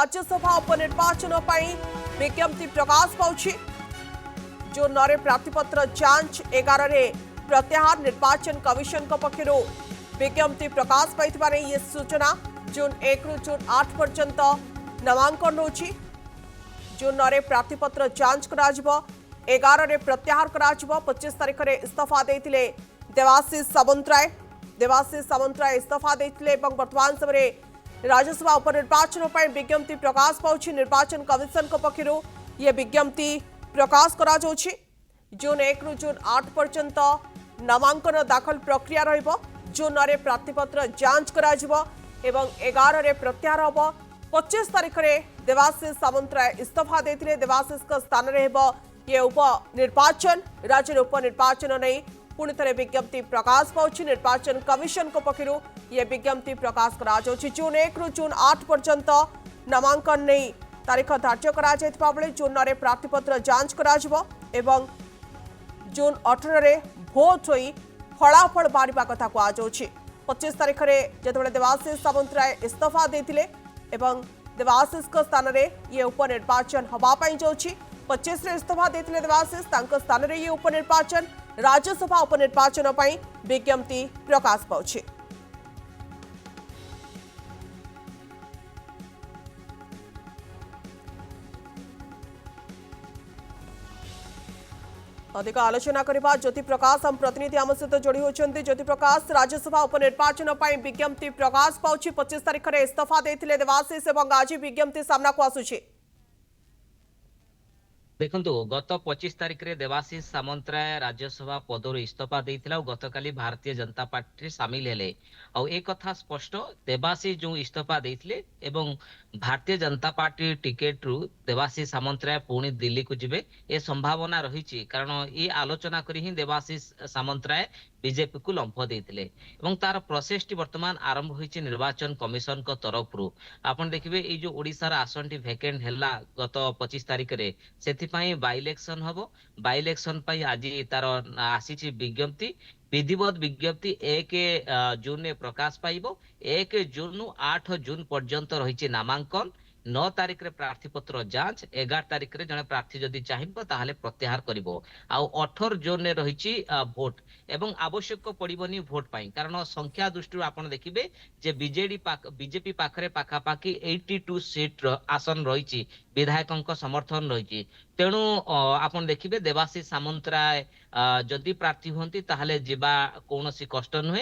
राज्यसभा उपनिर्वाचन विज्ञप्ति प्रकाश पाउछि। जून 9 प्रार्थीपत्र जांच 11 रे प्रत्याहार निर्वाचन कमिशन पक्षर विज्ञप्ति प्रकाश पाई ये सूचना। जून 1 रु जून 8 पर्यंत नामांकन होछि। जून 9 प्रार्थीपत्र जांच करा 11 रे प्रत्याहार करा 25 तारिख रे इस्तीफा देथिले देवाशीष सामंतराय इस्तीफा देथिले एवं वर्तमान समय राज्यसभा उपनिर्वाचन विज्ञप्ति प्रकाश पाउछि। निर्वाचन कमिशन पक्षर ये विज्ञप्ति प्रकाश करा जाउछि। जून 1 रु जून 8 पर्यंत नामांकन दाखल प्रक्रिया रहिबो। जून 9 प्रार्थीपत्र जांच करा एवं 11 रे प्रत्याहार हबो। 25 तारिख रे देवाशीष सामंतराय इस्तीफा देथिले देवाशीष का स्थान रे हेबो ये उपनिर्वाचन। राज्य उपनिर्वाचन नहीं पुणी थे विज्ञप्ति प्रकाश पाउछि। निर्वाचन कमिशन पक्षर ये विज्ञप्ति प्रकाश करा जाउछि। जून 1 रु जून 8 पर्यंत नामांकन नहीं तारीख धार्य करा जायतिबा बेले जून 9 प्रार्थीपत्र जांच करा एवं जून 18 रे भोट होई फलाफल बाहरिबा कथा कहा जाउछि। 25 तारिख रे जेतेबेले देवाशीष सामंतराय इस्तीफा देथिले एवं देवाशीष का स्थान रे ये उपनिर्वाचन हवा पाई जाउछि। 25 रे इस्तीफा देथिले देवाशीष तांको स्थान रे ये उपनिर्वाचन राज्यसभा उपनिर्वाचन विज्ञप्ति प्रकाश पाउछि। अधिक आलोचना करबा ज्योति प्रकाश हम प्रतिनिधि आम सहित जोड़ी होती। ज्योति प्रकाश राज्यसभा उपनिर्वाचन विज्ञप्ति प्रकाश पाउछि। 25 तारिख रे इस्तीफा देथिले देवाशीष एवं आज विज्ञप्ति सामना को आसुछि। देखंतु गत 25 तारिख रे देवाशीष सामंतराय राज्यसभा पदर इस्तीफा देइथिला और गतकाली भारतीय जनता पार्टी सामिल हेले। और एक कथा स्पष्ट देवाशीष जो इस्तीफा देइथिले एवं भारतीय जनता पार्टी टिकेट रु देवाशीष सामंतराय पुणी दिल्ली को जिबे ए संभावना रही। कारण ये आलोचना करी ही देवाशीष सामंतराय बीजेपी को लंफ देइथिले एवं तार प्रोसेस टी वर्तमान आरंभ होईछि निर्वाचन कमिशन को तरफ रु। आपण देखिबे ए जो ओडिसा रा आसन टी वैकेंट हेला गत 25 तारिख रे सेति पई बाय इलेक्शन हबो। बाय इलेक्शन पई आज तार आसीछि विज्ञप्ति विधिवत विज्ञप्ति 1 जून में प्रकाश पाइबो। 1 जून नु 8 जून पर्यंत रही नामांकन। 9 तारिख रे प्रार्थीपत्र जांच 11 तारिख रे जने प्रार्थी जदि चाहिबो ताहाले प्रत्याहार करिवो। आ 18 जून ने रही भोट एवं आवश्यक पड़िबनी भोट पाई। कारण संख्या दृष्टि आपण देखिबे जे बीजेपी पाखरे पाखापाखी 82 सीट आसन रही विधायकों समर्थन रही। तेणु आपण देखिबे देवाशीष सामंतराय जदि प्रार्थी होंती ताहाले जिबा कोनोसी कष्ट नुहे।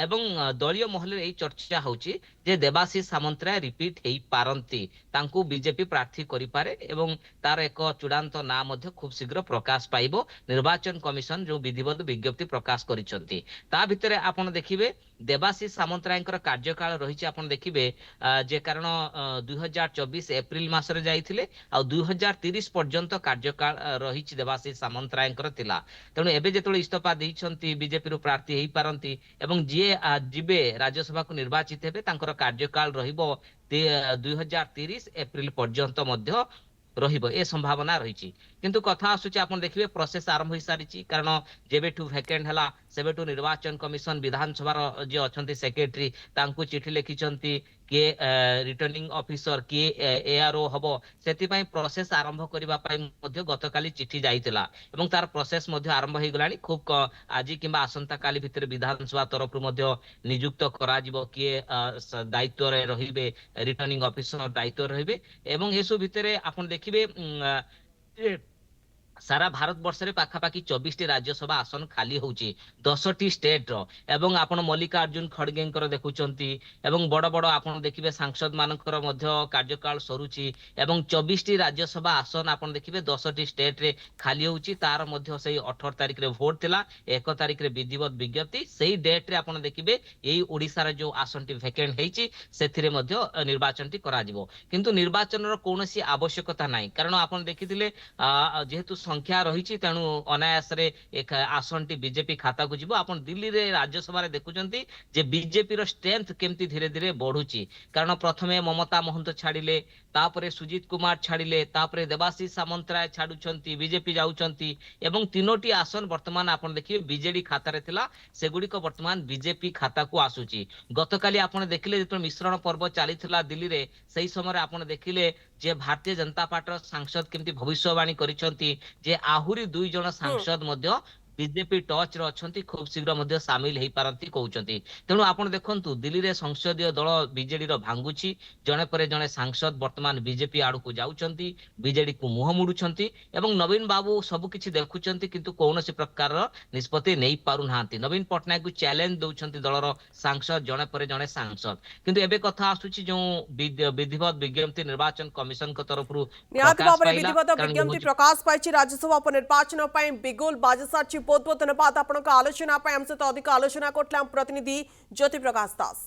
एवं दलीय महल रे चर्चा होची जे देवाशीष सामंतराय रिपीट हेई पारंती तांकू बीजेपी प्रार्थी करि पारे एवं तार एक चूड़ांत ना मध्य खूब शीघ्र प्रकाश पाइबो। निर्वाचन कमिशन जो विधिवत विज्ञप्ति प्रकाश करिसंती ता भितरे आपण देखिबे देवाशीष सामंतरायकर कार्यकाल रही। आपण देखिबे जे कारण 2024 एप्रिल मासरे जाइथिले आ 2030 पर्यंत कार्यकाल रही देवाशीष सामंतरायकर थिला। तेणु एबे जेतोले इस्तीफा दैछंती बीजेपी रो प्रार्थी हेई पारंती एवं जे जिबे राज्यसभा को निर्वाचित हेबे तांकर कार्यकाल रहिबो 2030 एप्रिल पर्यंत मध्य रहिबो ए संभावना रही। किंतु कथा आसुची आपण देखिबे प्रोसेस आरंभ होई सारिची। कारण जेबेठू वैकेंट हला सेबेठू निर्वाचन कमिशन विधानसभा जे अछंती सेक्रेटरी तांकू चिठी लिखिचंती के रिटर्निंग ऑफिसर के एआरओ हबो सेति पई प्रोसेस आरंभ करिबा पई मध्ये गतकाली चिठी जाइतिला एवं तार प्रोसेस मध्ये आरंभ होई गलानी। खूब आज किबा आसंता काली भितर विधानसभा तरफ रु मध्ये नियुक्त करा जिवो के दायित्व रे रहिबे रिटर्निंग ऑफिसर दायित्व रहिबे एवं एसो भितरे आपण देखिबे सारा भारत वर्ष रे पाखापाखी 24 टी राज्यसभा आसन खाली होची 10 टी स्टेट रो एवं आपण मल्लिकार्जुन खड़गेंकर देखुचंती एवं बड़ बड़ आपण देखिबे सांसद मानकर मध्य कार्यकाल सरुची एवं 24 टी राज्यसभा आसन आपण देखिबे 10 टी स्टेट रे खाली होची। तार मध्य सेही 18 तारिख रे भोट थिला 1 तारिख रे विधिवत विज्ञप्ति सेही डेट रे आपण देखिबे एई ओडिसा रे जो आसन टी वैकेंट हेची सेथिरे मध्य निर्वाचन टी करा जिवो। किंतु निर्वाचन रो कोनोसी आवश्यकता नाही। कारण आपण देखिथिले जेहेतु ସଂଖ୍ୟା ରହିଛି ତେଣୁ ଅନାୟାସରେ ଆସନଟି ବିଜେପି ଖାତାକୁ ଯିବ। ଆପଣ ଦିଲ୍ଲୀରେ ରାଜ୍ୟସଭାରେ ଦେଖୁଛନ୍ତି ଯେ ବିଜେପିର ଷ୍ଟ୍ରେଂଥ କେମିତି ଧୀରେ ଧୀରେ ବଢୁଛି, କାରଣ ପ୍ରଥମେ ମମତା ମହନ୍ତ ଛାଡ଼ିଲେ, ତାପରେ ସୁଜିତ କୁମାର ଛାଡ଼ିଲେ, ତାପରେ ଦେବାଶିଷ ସାମନ୍ତରାୟ ଛାଡୁଛନ୍ତି, ବିଜେପି ଯାଉଛନ୍ତି ଏବଂ 3ଟି ଆସନ ବର୍ତ୍ତମାନ ଆପଣ ଦେଖିବେ ବିଜେଡି ଖାତାରେ ଥିଲା, ସେଗୁଡିକ ବର୍ତ୍ତମାନ ବିଜେପି ଖାତାକୁ ଆସୁଛି। ଗତକାଲି ଆପଣ ଦେଖିଲେ ଯେତେବେଳେ ମିଶ୍ରଣ ପର୍ବ ଚାଲିଥିଲା ଦିଲ୍ଲୀରେ, ସେହି ସମୟରେ ଆପଣ ଦେଖିଲେ ଯେ ଭାରତୀୟ ଜନତା ପାର୍ଟିର ସାଂସଦ କେମିତି ଭବିଷ୍ୟବାଣୀ କରିଛନ୍ତି ଯେ ଆହୁରି 2 ଜଣ ସାଂସଦ ମଧ୍ୟ ବିଜେପି ଟଚ୍ ରେ ଅଛନ୍ତି, ଖୁବ ଶୀଘ୍ର ମଧ୍ୟ ସାମିଲ ହେଇପାରନ୍ତି କହୁଛନ୍ତି। ତେଣୁ ଆପଣ ଦେଖନ୍ତୁ ଦିଲ୍ଲୀରେ ସଂସଦୀୟ ଦଳ ବିଜେଡିର ଭାଙ୍ଗୁଛି, ଜଣେ ପରେ ଜଣେ ସାଂସଦ ବର୍ତ୍ତମାନ ବିଜେପି ଆଡକୁ ଯାଉଛନ୍ତି, ବିଜେଡିକୁ ମୁହଁ ମୋଡୁଛନ୍ତି ଏବଂ ନବୀନ ବାବୁ ସବୁ କିଛି ଦେଖୁଛନ୍ତି କିନ୍ତୁ କୌଣସି ପ୍ରକାରର ନିଷ୍ପତ୍ତି ନେଇ ପାରୁନାହାନ୍ତି। ନବୀନ ପଟ୍ଟନାୟକକୁ ଚ୍ୟାଲେଞ୍ଜ ଦଉଛନ୍ତି ଦଳର ସାଂସଦ, ଜଣେ ପରେ ଜଣେ ସାଂସଦ। କିନ୍ତୁ ଏବେ କଥା ଆସୁଛି ଯୋଉ ବିଧିବଦ୍ଧ ବିଜ୍ଞପ୍ତି ନିର୍ବାଚନ କମିଶନଙ୍କ ତରଫରୁ ନିହାତି ପ୍ରକାଶ ଭାବରେ ପାଇଲା, ବିଧିବଦ୍ଧ କାରଣ ବିଜ୍ଞପ୍ତି ପ୍ରକାଶ ପାଇଛି ରାଜ୍ୟସଭା ଉପନିର୍ବାଚନ ପାଇଁ ବିଗୁଲ ବାଜି ସାରିଛି। ବହୁତ ବହୁତ ଧନ୍ୟବାଦ ଆପଣଙ୍କ ଆଲୋଚନା ପାଇଁ। ଆମ ସହିତ ଅଧିକ ଆଲୋଚନା କରୁଥିଲେ ଆମ ପ୍ରତିନିଧି ଜ୍ୟୋତି ପ୍ରକାଶ ଦାସ।